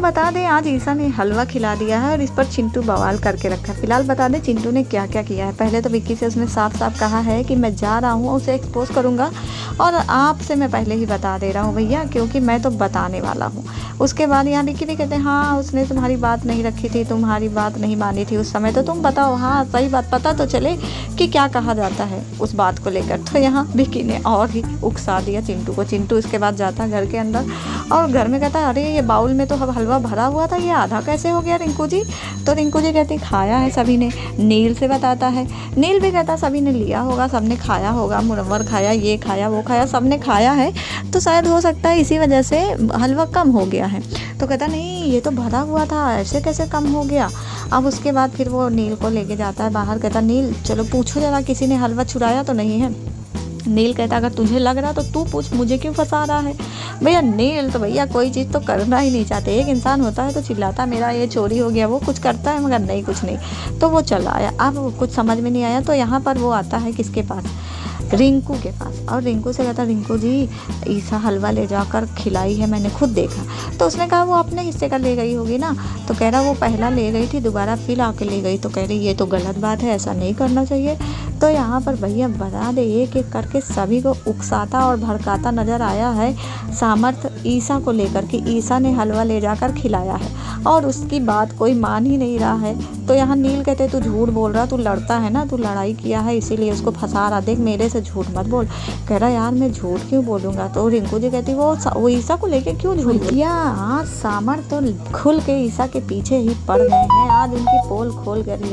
बता दें आज ईसा ने हलवा खिला दिया है और इस पर चिंटू बवाल करके रखा है। फिलहाल बता दें चिंटू ने क्या क्या किया है। पहले तो विक्की से उसने साफ साफ कहा है कि मैं जा रहा हूँ, उसे एक्सपोज करूँगा और आपसे मैं पहले ही बता दे रहा हूँ भैया, क्योंकि मैं तो बताने वाला हूँ। उसके बाद यहाँ विक्की भी कहते हैं हाँ उसने तुम्हारी बात नहीं रखी थी, तुम्हारी बात नहीं मानी थी उस समय, तो तुम बताओ, हाँ सही बात पता तो चले कि क्या कहा जाता है उस बात को लेकर। तो यहाँ विक्की ने और ही उकसा दिया चिंटू को। चिंटू इसके बाद जाता है घर के अंदर और घर में कहता है अरे ये बाउल में तो हलवा भरा हुआ था, ये आधा कैसे हो गया रिंकू जी? तो रिंकू जी कहती खाया है सभी ने। नील से बताता है, नील भी कहता सभी ने लिया होगा, सबने खाया होगा, मुरव्वर खाया, ये खाया, वो खाया, सबने खाया है, तो शायद हो सकता है इसी वजह से हलवा कम हो गया है। तो कहता नहीं ये तो भरा हुआ था, ऐसे कैसे कम हो गया? अब उसके बाद फिर वो नील को लेके जाता है बाहर, कहता नील चलो पूछो जरा किसी ने हलवा चुराया तो नहीं है। नील कहता अगर तुझे लग रहा तो तू पूछ, मुझे क्यों फंसा रहा है? भैया नील तो भैया कोई चीज़ तो करना ही नहीं चाहते। एक इंसान होता है तो चिल्लाता मेरा ये चोरी हो गया, वो कुछ करता है मगर नहीं कुछ नहीं। तो वो चला आया, अब कुछ समझ में नहीं आया तो यहाँ पर वो आता है किसके पास? रिंकू के पास। और रिंकू से कहता रिंकू जी ईसा हलवा ले जाकर खिलाई है, मैंने खुद देखा। तो उसने कहा वो अपने हिस्से का ले गई होगी ना। तो कह रहा वो पहला ले गई थी, दोबारा फिर आके ले गई। तो कह रही ये तो गलत बात है, ऐसा नहीं करना चाहिए। तो यहाँ पर भैया बता दे एक एक करके सभी को उकसाता और भड़काता नज़र आया है सामर्थ ईसा को लेकर कि ईसा ने हलवा ले जाकर खिलाया है और उसकी बात कोई मान ही नहीं रहा है। तो यहाँ नील कहते तू झूठ बोल रहा, तू लड़ता है ना, तू लड़ाई किया है इसीलिए उसको फंसा रहा, देख मेरे से झूठ मत बोल। कह रहा यार मैं झूठ क्यों बोलूँगा? तो रिंकू जी कहती वो ईसा को लेके क्यों झूठ? भैया आज सामर्थ तो खुल के ईसा के पीछे ही पड़ गए हैं, आज उनकी पोल खोल कर